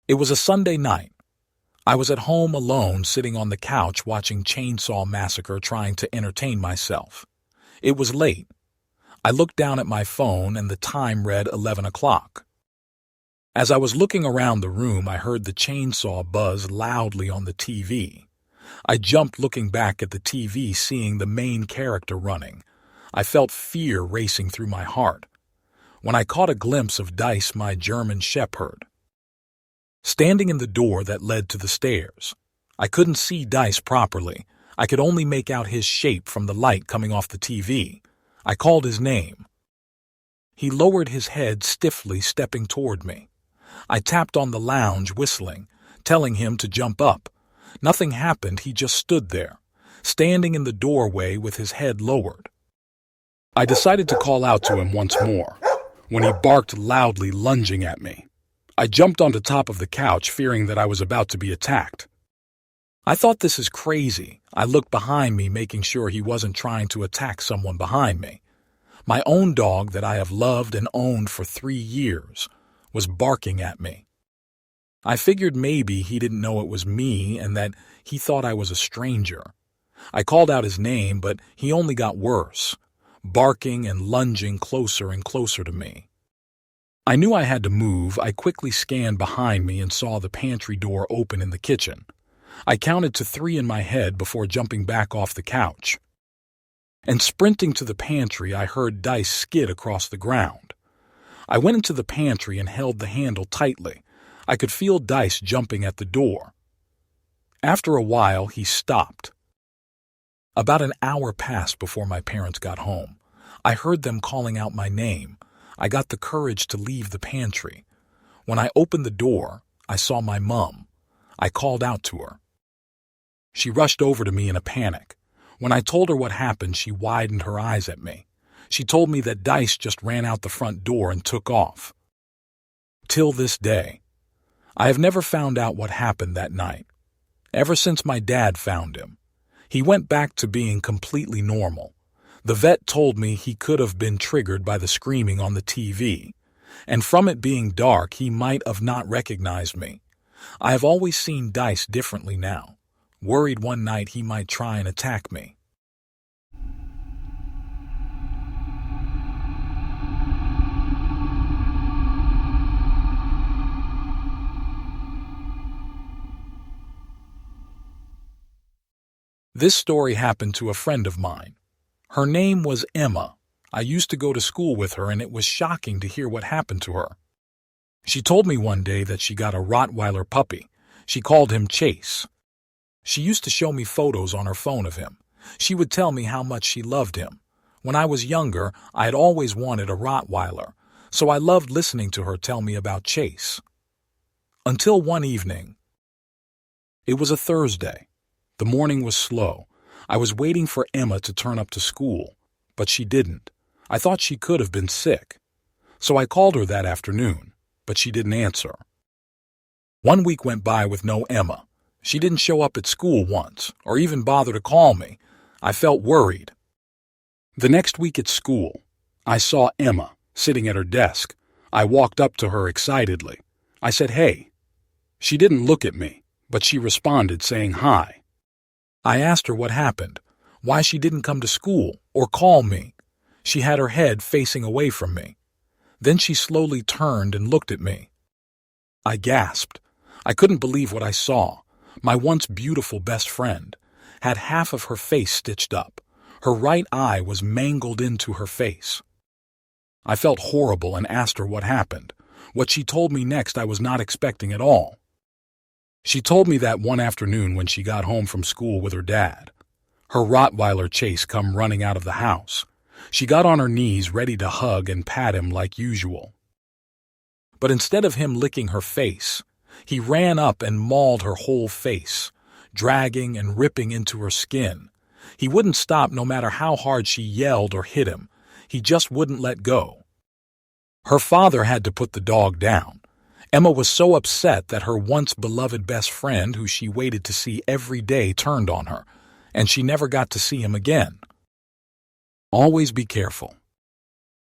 It was a Sunday night. I was at home alone sitting on the couch watching Chainsaw Massacre trying to entertain myself. It was late. I looked down at my phone and the time read 11 o'clock. As I was looking around the room, I heard the chainsaw buzz loudly on the TV. I jumped looking back at the TV, seeing the main character running. I felt fear racing through my heart. When I caught a glimpse of Dice, my German Shepherd, standing in the door that led to the stairs. I couldn't see Dice properly. I could only make out his shape from the light coming off the TV. I called his name. He lowered his head stiffly, stepping toward me. I tapped on the lounge, whistling, telling him to jump up. Nothing happened. He just stood there, standing in the doorway with his head lowered. I decided to call out to him once more, when he barked loudly, lunging at me. I jumped onto top of the couch, fearing that I was about to be attacked. I thought, this is crazy. I looked behind me, making sure he wasn't trying to attack someone behind me. My own dog that I have loved and owned for 3 years was barking at me. I figured maybe he didn't know it was me and that he thought I was a stranger. I called out his name, but he only got worse, barking and lunging closer and closer to me. I knew I had to move. I quickly scanned behind me and saw the pantry door open in the kitchen. I counted to 3 in my head before jumping back off the couch. And sprinting to the pantry, I heard Dice skid across the ground. I went into the pantry and held the handle tightly. I could feel Dice jumping at the door. After a while, he stopped. About an hour passed before my parents got home. I heard them calling out my name. I got the courage to leave the pantry. When I opened the door, I saw my mom. I called out to her. She rushed over to me in a panic. When I told her what happened, she widened her eyes at me. She told me that Dice just ran out the front door and took off. Till this day, I have never found out what happened that night. Ever since my dad found him, he went back to being completely normal. The vet told me he could have been triggered by the screaming on the TV, and from it being dark, he might have not recognized me. I have always seen Dice differently now, worried one night he might try and attack me. This story happened to a friend of mine. Her name was Emma. I used to go to school with her, and it was shocking to hear what happened to her. She told me one day that she got a Rottweiler puppy. She called him Chase. She used to show me photos on her phone of him. She would tell me how much she loved him. When I was younger, I had always wanted a Rottweiler, so I loved listening to her tell me about Chase. Until one evening. It was a Thursday. The morning was slow. I was waiting for Emma to turn up to school, but she didn't. I thought she could have been sick. So I called her that afternoon, but she didn't answer. 1 week went by with no Emma. She didn't show up at school once, or even bother to call me. I felt worried. The next week at school, I saw Emma sitting at her desk. I walked up to her excitedly. I said, "Hey." She didn't look at me, but she responded saying hi. I asked her what happened, why she didn't come to school or call me. She had her head facing away from me. Then she slowly turned and looked at me. I gasped. I couldn't believe what I saw. My once beautiful best friend had half of her face stitched up. Her right eye was mangled into her face. I felt horrible and asked her what happened. What she told me next I was not expecting at all. She told me that one afternoon when she got home from school with her dad, her Rottweiler Chase come running out of the house. She got on her knees ready to hug and pat him like usual. But instead of him licking her face, he ran up and mauled her whole face, dragging and ripping into her skin. He wouldn't stop no matter how hard she yelled or hit him. He just wouldn't let go. Her father had to put the dog down. Emma was so upset that her once beloved best friend, who she waited to see every day, turned on her, and she never got to see him again. Always be careful.